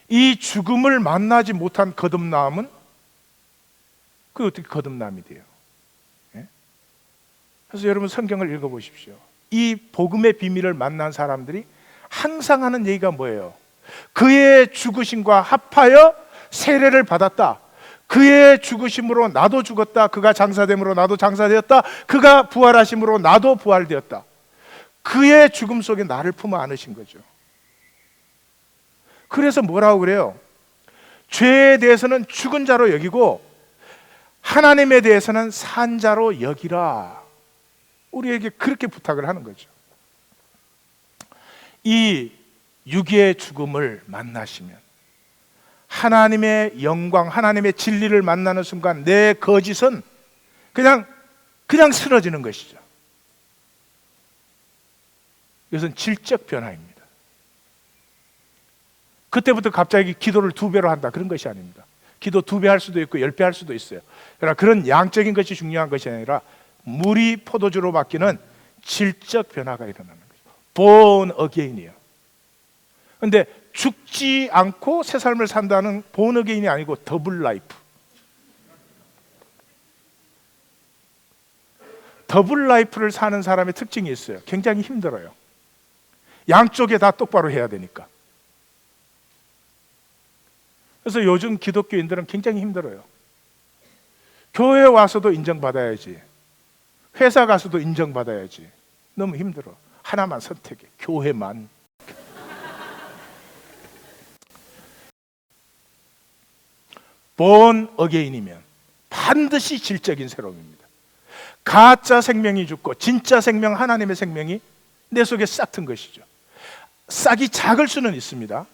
이 죽음을 만나지 못한 거듭남은 그게 어떻게 거듭남이 돼요? 예? 그래서 여러분 성경을 읽어보십시오. 이 복음의 비밀을 만난 사람들이 항상 하는 얘기가 뭐예요? 그의 죽으심과 합하여 세례를 받았다. 그의 죽으심으로 나도 죽었다. 그가 장사됨으로 나도 장사되었다. 그가 부활하심으로 나도 부활되었다. 그의 죽음 속에 나를 품어 안으신 거죠. 그래서 뭐라고 그래요? 죄에 대해서는 죽은 자로 여기고 하나님에 대해서는 산 자로 여기라. 우리에게 그렇게 부탁을 하는 거죠. 이 육의 죽음을 만나시면 하나님의 영광, 하나님의 진리를 만나는 순간 내 거짓은 그냥 쓰러지는 것이죠. 이것은 질적 변화입니다. 그때부터 갑자기 기도를 2배로 한다 그런 것이 아닙니다. 기도 2배 할 수도 있고 10배 할 수도 있어요. 그러나 그런 양적인 것이 중요한 것이 아니라 물이 포도주로 바뀌는 질적 변화가 일어나는 거죠. born again이에요. 그런데 죽지 않고 새 삶을 산다는 born again이 아니고 더블 라이프. 더블 라이프를 사는 사람의 특징이 있어요. 굉장히 힘들어요. 양쪽에 다 똑바로 해야 되니까. 그래서 요즘 기독교인들은 굉장히 힘들어요. 교회에 와서도 인정받아야지, 회사 가서도 인정받아야지. 너무 힘들어. 하나만 선택해. 교회만. born again이면 반드시 질적인 새로움입니다. 가짜 생명이 죽고 진짜 생명, 하나님의 생명이 내 속에 싹 튼 것이죠. 싹이 작을 수는 있습니다.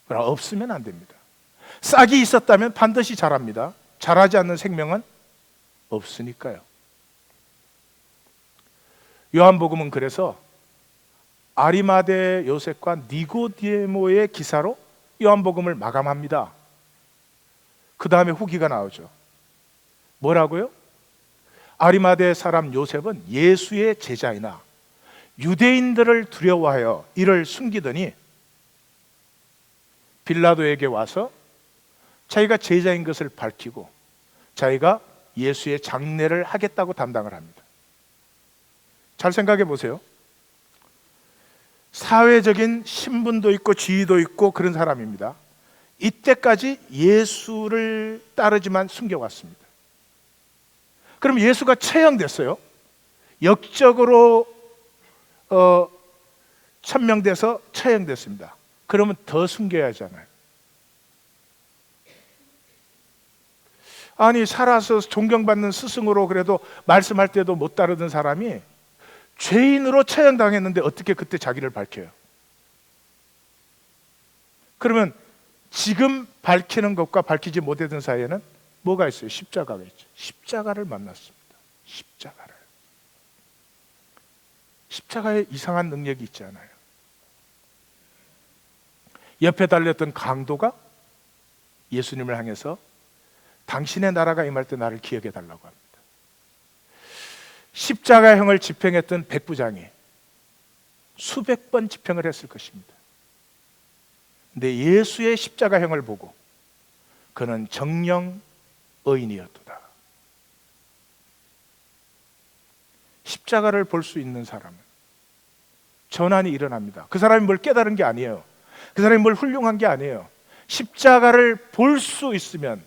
그러나 없으면 안 됩니다. 싹이 있었다면 반드시 자랍니다. 자라지 않는 생명은 없으니까요. 요한복음은 그래서 아리마대 요셉과 니고디모의 기사로 요한복음을 마감합니다. 그 다음에 후기가 나오죠. 뭐라고요? 아리마대 사람 요셉은 예수의 제자이나 유대인들을 두려워하여 이를 숨기더니 빌라도에게 와서 자기가 제자인 것을 밝히고 자기가 예수의 장례를 하겠다고 담당을 합니다. 잘 생각해 보세요. 사회적인 신분도 있고 지위도 있고 그런 사람입니다. 이때까지 예수를 따르지만 숨겨왔습니다. 그럼 예수가 처형됐어요. 역적으로 천명돼서 처형됐습니다. 그러면 더 숨겨야 하잖아요. 아니, 살아서 존경받는 스승으로 그래도 말씀할 때도 못 따르던 사람이 죄인으로 처형당했는데 어떻게 그때 자기를 밝혀요? 그러면 지금 밝히는 것과 밝히지 못했던 사이에는 뭐가 있어요? 십자가가 있죠. 십자가를 만났습니다. 십자가에 이상한 능력이 있지 않아요? 옆에 달렸던 강도가 예수님을 향해서 당신의 나라가 임할 때 나를 기억해 달라고 합니다. 십자가형을 집행했던 백부장이 수백 번 집행을 했을 것입니다. 근데 예수의 십자가형을 보고 그는 정령 의인이었도다. 십자가를 볼 수 있는 사람은 전환이 일어납니다. 그 사람이 뭘 깨달은 게 아니에요. 그 사람이 뭘 훌륭한 게 아니에요. 십자가를 볼 수 있으면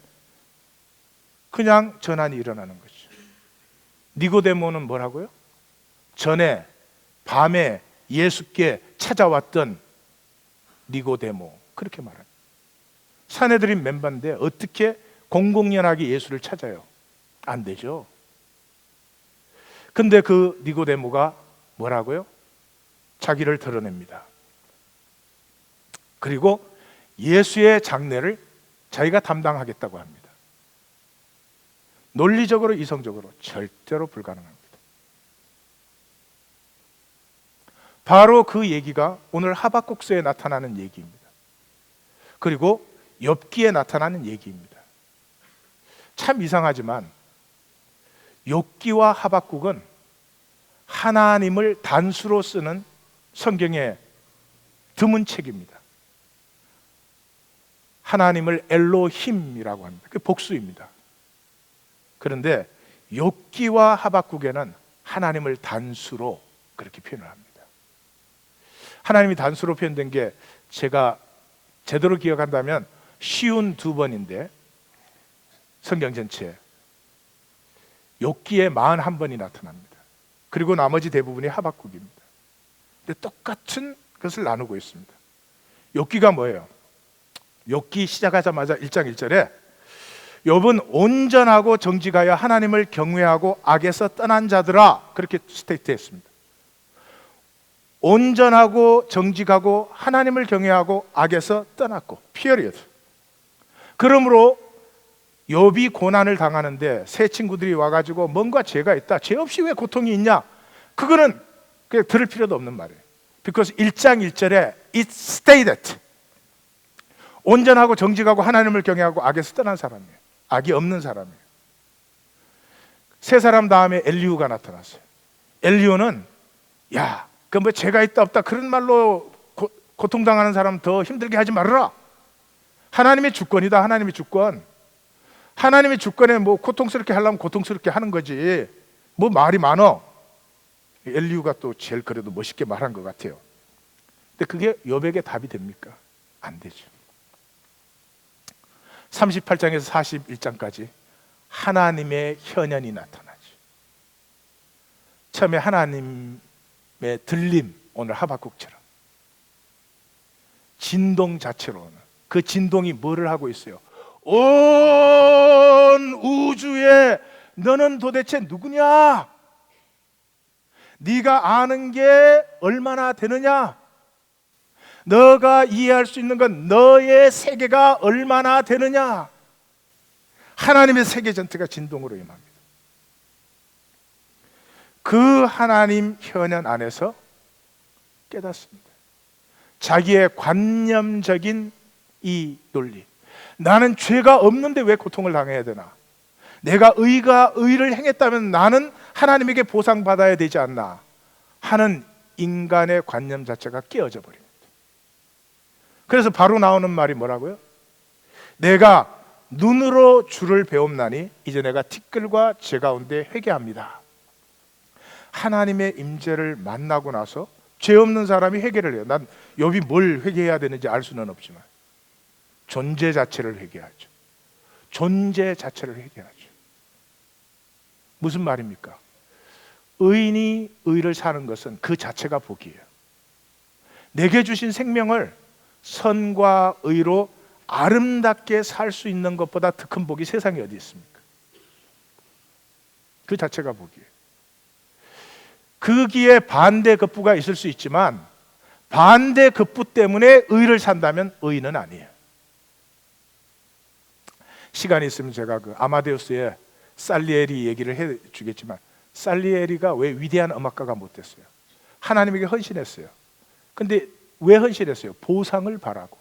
그냥 전환이 일어나는 거죠. 니고데모는 뭐라고요? 전에 밤에 예수께 찾아왔던 니고데모, 그렇게 말합니다. 사내들인 멤버인데 어떻게 공공연하게 예수를 찾아요? 안 되죠. 근데 그 니고데모가 뭐라고요? 자기를 드러냅니다. 그리고 예수의 장례를 자기가 담당하겠다고 합니다. 논리적으로, 이성적으로 절대로 불가능합니다. 바로 그 얘기가 오늘 하박국서에 나타나는 얘기입니다. 그리고 욥기에 나타나는 얘기입니다. 참 이상하지만 욥기와 하박국은 하나님을 단수로 쓰는 성경의 드문 책입니다. 하나님을 엘로힘이라고 합니다. 그게 복수입니다. 그런데 욥기와 하박국에는 하나님을 단수로 그렇게 표현을 합니다. 하나님이 단수로 표현된 게 제가 제대로 기억한다면 쉬운 2번인데 성경 전체에 욥기에 41번이 나타납니다. 그리고 나머지 대부분이 하박국입니다. 근데 똑같은 것을 나누고 있습니다. 욥기가 뭐예요? 욥기 시작하자마자 1장 1절에 욥은 온전하고 정직하여 하나님을 경외하고 악에서 떠난 자들아, 그렇게 스테이트했습니다. 온전하고 정직하고 하나님을 경외하고 악에서 떠났고, period. 그러므로 욥이 고난을 당하는데 새 친구들이 와가지고 뭔가 죄가 있다, 죄 없이 왜 고통이 있냐, 그거는 그냥 들을 필요도 없는 말이에요. Because 1장 1절에 it stated 온전하고 정직하고 하나님을 경외하고 악에서 떠난 사람이에요. 악이 없는 사람이에요. 세 사람 다음에 엘리후가 나타났어요. 엘리후는 야, 그 뭐 죄가 있다 없다 그런 말로 고통당하는 사람 더 힘들게 하지 말아라. 하나님의 주권이다. 하나님의 주권. 하나님의 주권에 뭐 고통스럽게 하려면 고통스럽게 하는 거지. 뭐 말이 많어. 엘리후가 또 제일 그래도 멋있게 말한 것 같아요. 근데 그게 욥에게 답이 됩니까? 안 되죠. 38장에서 41장까지 하나님의 현현이 나타나죠. 처음에 하나님의 들림, 오늘 하박국처럼 진동 자체로는, 그 진동이 뭐를 하고 있어요? 온 우주에 너는 도대체 누구냐? 네가 아는 게 얼마나 되느냐? 너가 이해할 수 있는 건 너의 세계가 얼마나 되느냐? 하나님의 세계 전체가 진동으로 임합니다. 그 하나님 현현 안에서 깨닫습니다. 자기의 관념적인 이 논리, 나는 죄가 없는데 왜 고통을 당해야 되나? 내가 의를 행했다면 나는 하나님에게 보상받아야 되지 않나 하는 인간의 관념 자체가 깨어져 버립니다. 그래서 바로 나오는 말이 뭐라고요? 내가 눈으로 주를 배움나니 이제 내가 티끌과 제 가운데 회개합니다. 하나님의 임재를 만나고 나서 죄 없는 사람이 회개를 해요. 난 욥이 뭘 회개해야 되는지 알 수는 없지만 존재 자체를 회개하죠. 존재 자체를 회개하죠. 무슨 말입니까? 의인이 의를 사는 것은 그 자체가 복이에요. 내게 주신 생명을 선과 의로 아름답게 살 수 있는 것보다 더 큰 복이 세상에 어디 있습니까? 그 자체가 복이에요. 거기에 반대급부가 있을 수 있지만 반대급부 때문에 의를 산다면 의인은 아니에요. 시간이 있으면 제가 그 아마데우스의 살리에리 얘기를 해주겠지만, 살리에리가 왜 위대한 음악가가 못 됐어요? 하나님에게 헌신했어요. 근데 왜 헌신했어요? 보상을 바라고.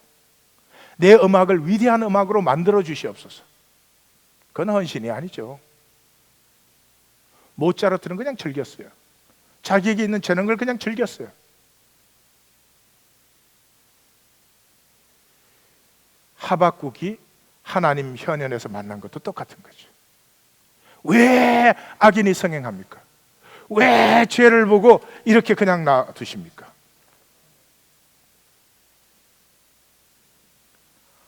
내 음악을 위대한 음악으로 만들어 주시옵소서. 그건 헌신이 아니죠. 모차르트는 그냥 즐겼어요. 자기에게 있는 재능을 그냥 즐겼어요. 하박국이 하나님 현현에서 만난 것도 똑같은 거죠. 왜 악인이 성행합니까? 왜 죄를 보고 이렇게 그냥 놔두십니까?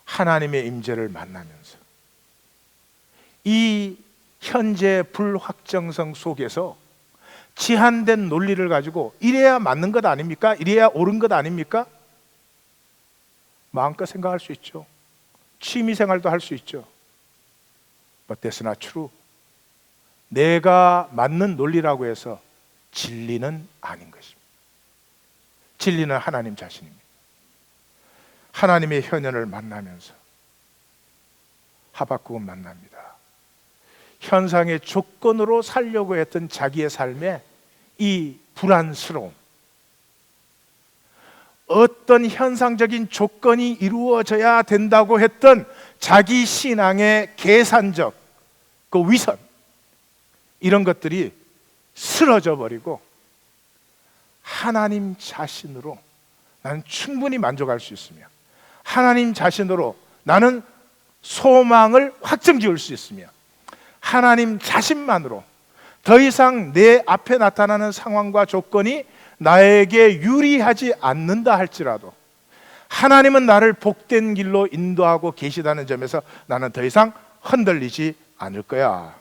하나님의 임재를 만나면서 이 현재 불확정성 속에서 제한된 논리를 가지고 이래야 맞는 것 아닙니까? 이래야 옳은 것 아닙니까? 마음껏 생각할 수 있죠. 취미생활도 할 수 있죠. But that's not true. 내가 맞는 논리라고 해서 진리는 아닌 것입니다. 진리는 하나님 자신입니다. 하나님의 현현을 만나면서 하박국은 만납니다. 현상의 조건으로 살려고 했던 자기의 삶에 이 불안스러움, 어떤 현상적인 조건이 이루어져야 된다고 했던 자기 신앙의 계산적 그 위선, 이런 것들이 쓰러져 버리고 하나님 자신으로 나는 충분히 만족할 수 있으며, 하나님 자신으로 나는 소망을 확정 지을 수 있으며, 하나님 자신만으로 더 이상 내 앞에 나타나는 상황과 조건이 나에게 유리하지 않는다 할지라도 하나님은 나를 복된 길로 인도하고 계시다는 점에서 나는 더 이상 흔들리지 않을 거야.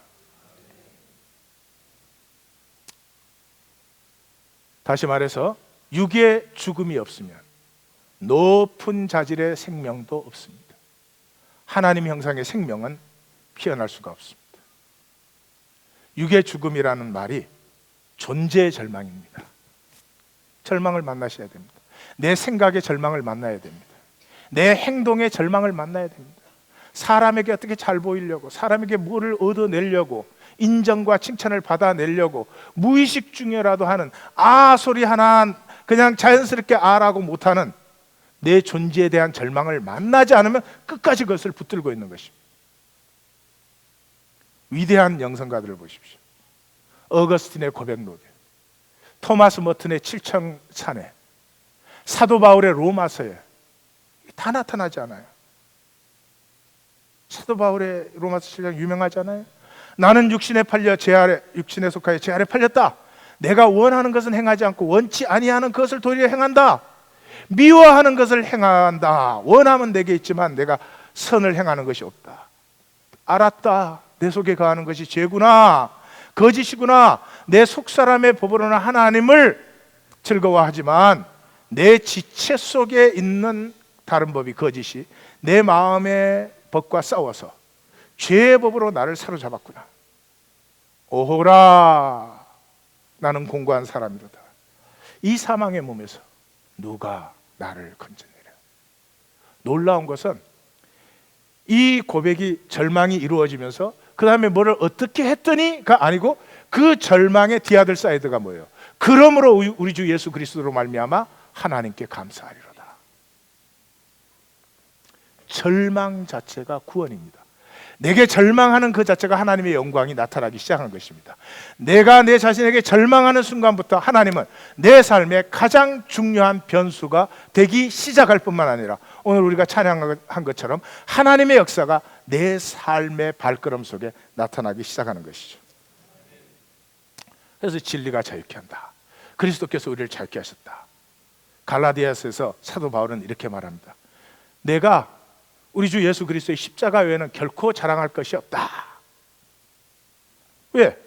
다시 말해서 육의 죽음이 없으면 높은 자질의 생명도 없습니다. 하나님 형상의 생명은 피어날 수가 없습니다. 육의 죽음이라는 말이 존재의 절망입니다. 절망을 만나셔야 됩니다. 내 생각의 절망을 만나야 됩니다. 내 행동의 절망을 만나야 됩니다. 사람에게 어떻게 잘 보이려고, 사람에게 뭐를 얻어내려고, 인정과 칭찬을 받아내려고 무의식 중에라도 하는 아 소리 하나 그냥 자연스럽게 아라고 못하는 내 존재에 대한 절망을 만나지 않으면 끝까지 그것을 붙들고 있는 것입니다. 위대한 영성가들을 보십시오. 어거스틴의 고백록에, 토마스 머튼의 칠천산에, 사도 바울의 로마서에 다 나타나지 않아요? 사도 바울의 로마서 7장 유명하잖아요. 나는 육신에 팔려 제 아래, 육신에 속하여 제 아래 팔렸다. 내가 원하는 것은 행하지 않고 원치 아니하는 것을 도리어 행한다. 미워하는 것을 행한다. 원하면 내게 있지만 내가 선을 행하는 것이 없다. 알았다. 내 속에 거하는 것이 죄구나, 거짓이구나. 내 속사람의 법으로는 하나님을 즐거워하지만 내 지체 속에 있는 다른 법이, 거짓이 내 마음의 법과 싸워서 죄의 법으로 나를 사로잡았구나. 오호라, 나는 공고한 사람이로다. 이 사망의 몸에서 누가 나를 건져내랴. 놀라운 것은 이 고백이, 절망이 이루어지면서 그 다음에 뭐를 어떻게 했더니가 아니고 그 절망의 디아들 사이드가 뭐예요? 그러므로 우리 주 예수 그리스도로 말미암아 하나님께 감사하리로다. 절망 자체가 구원입니다. 내게 절망하는 그 자체가 하나님의 영광이 나타나기 시작한 것입니다. 내가 내 자신에게 절망하는 순간부터 하나님은 내 삶의 가장 중요한 변수가 되기 시작할 뿐만 아니라 오늘 우리가 찬양한 것처럼 하나님의 역사가 내 삶의 발걸음 속에 나타나기 시작하는 것이죠. 그래서 진리가 자유케 한다. 그리스도께서 우리를 자유케 하셨다. 갈라디아서에서 사도 바울은 이렇게 말합니다. 내가 우리 주 예수 그리스도의 십자가 외에는 결코 자랑할 것이 없다. 왜?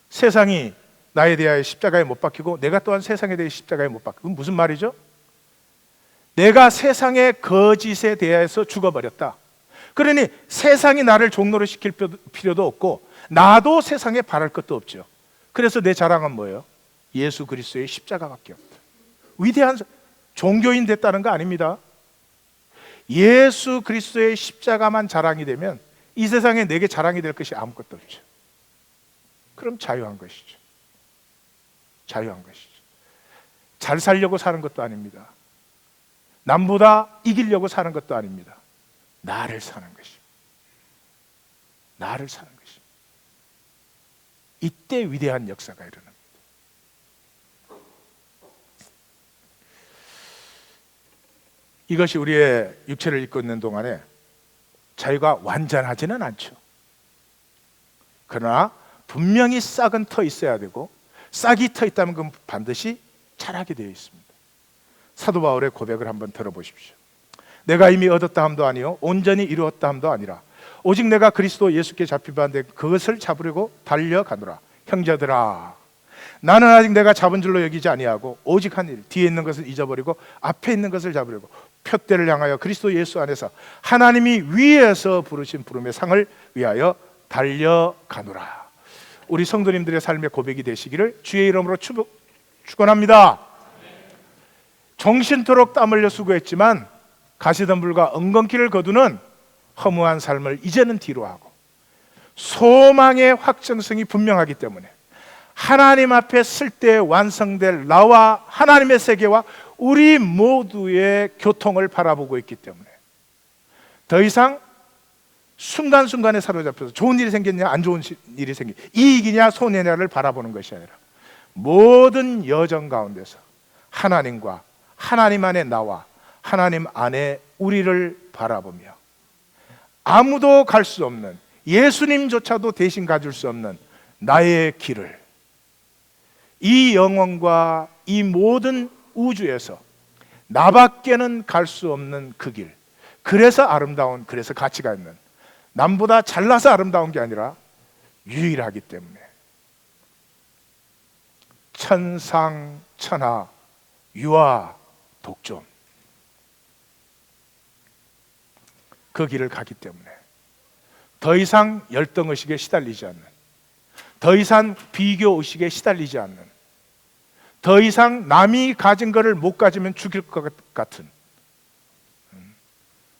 세상이 나에 대하여 십자가에 못 박히고 내가 또한 세상에 대해 십자가에 못 박히고. 무슨 말이죠? 내가 세상의 거짓에 대해서 죽어버렸다. 그러니 세상이 나를 종로로 시킬 필요도 없고 나도 세상에 바랄 것도 없죠. 그래서 내 자랑은 뭐예요? 예수 그리스도의 십자가밖에 없다. 위대한 종교인 됐다는 거 아닙니다. 예수 그리스도의 십자가만 자랑이 되면 이 세상에 내게 자랑이 될 것이 아무것도 없죠. 그럼 자유한 것이죠. 자유한 것이죠. 잘 살려고 사는 것도 아닙니다. 남보다 이기려고 사는 것도 아닙니다. 나를 사는 것이죠. 나를 사는 것이죠. 이때 위대한 역사가 일어납니다. 이것이 우리의 육체를 입고 있는 동안에 자유가 완전하지는 않죠. 그러나 분명히 싹은 터 있어야 되고, 싹이 터 있다면 그건 반드시 자라게 되어 있습니다. 사도 바울의 고백을 한번 들어보십시오. 내가 이미 얻었다 함도 아니요 온전히 이루었다 함도 아니라 오직 내가 그리스도 예수께 잡힌 데 그것을 잡으려고 달려가노라. 형제들아, 나는 아직 내가 잡은 줄로 여기지 아니하고 오직 한 일, 뒤에 있는 것을 잊어버리고 앞에 있는 것을 잡으려고 표대를 향하여 그리스도 예수 안에서 하나님이 위에서 부르신 부름의 상을 위하여 달려가노라. 우리 성도님들의 삶의 고백이 되시기를 주의 이름으로 축원합니다. 정신토록 땀 흘려 수고했지만 가시덤불과 엉겅퀴를 거두는 허무한 삶을 이제는 뒤로 하고 소망의 확정성이 분명하기 때문에 하나님 앞에 쓸 때 완성될 나와 하나님의 세계와 우리 모두의 교통을 바라보고 있기 때문에 더 이상 순간순간에 사로잡혀서 좋은 일이 생겼냐 안 좋은 일이 생겼냐, 이익이냐 손해냐를 바라보는 것이 아니라 모든 여정 가운데서 하나님과 하나님 안에 나와 하나님 안에 우리를 바라보며 아무도 갈 수 없는, 예수님조차도 대신 가줄 수 없는 나의 길을, 이 영혼과 이 모든 우주에서 나밖에는 갈 수 없는 그 길, 그래서 아름다운, 그래서 가치가 있는, 남보다 잘나서 아름다운 게 아니라 유일하기 때문에 천상천하 유아 독존, 그 길을 가기 때문에 더 이상 열등의식에 시달리지 않는, 더 이상 비교의식에 시달리지 않는, 더 이상 남이 가진 것을 못 가지면 죽일 것 같은,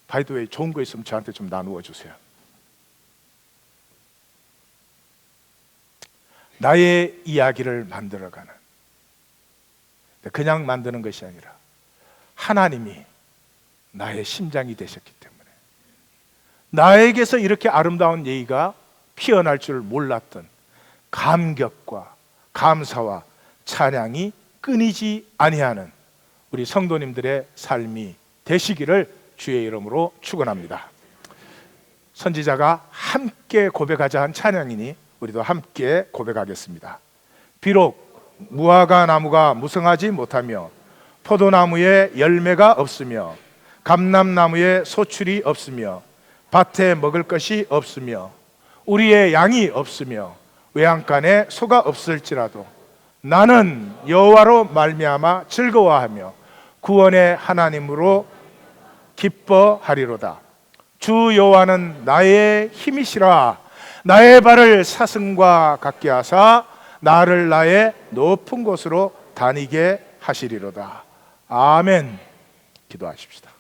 바이더웨이 좋은 거 있으면 저한테 좀 나누어 주세요. 나의 이야기를 만들어가는, 그냥 만드는 것이 아니라 하나님이 나의 심장이 되셨기 때문에 나에게서 이렇게 아름다운 예의가 피어날 줄 몰랐던 감격과 감사와 찬양이 끊이지 아니하는 우리 성도님들의 삶이 되시기를 주의 이름으로 축원합니다. 선지자가 함께 고백하자 한 찬양이니 우리도 함께 고백하겠습니다. 비록 무화과 나무가 무성하지 못하며 포도나무에 열매가 없으며 감람나무에 소출이 없으며 밭에 먹을 것이 없으며 우리의 양이 없으며 외양간에 소가 없을지라도 나는 여호와로 말미암아 즐거워하며 구원의 하나님으로 기뻐하리로다. 주 여호와는 나의 힘이시라. 나의 발을 사슴과 같게 하사 나를 나의 높은 곳으로 다니게 하시리로다. 아멘. 기도하십시다.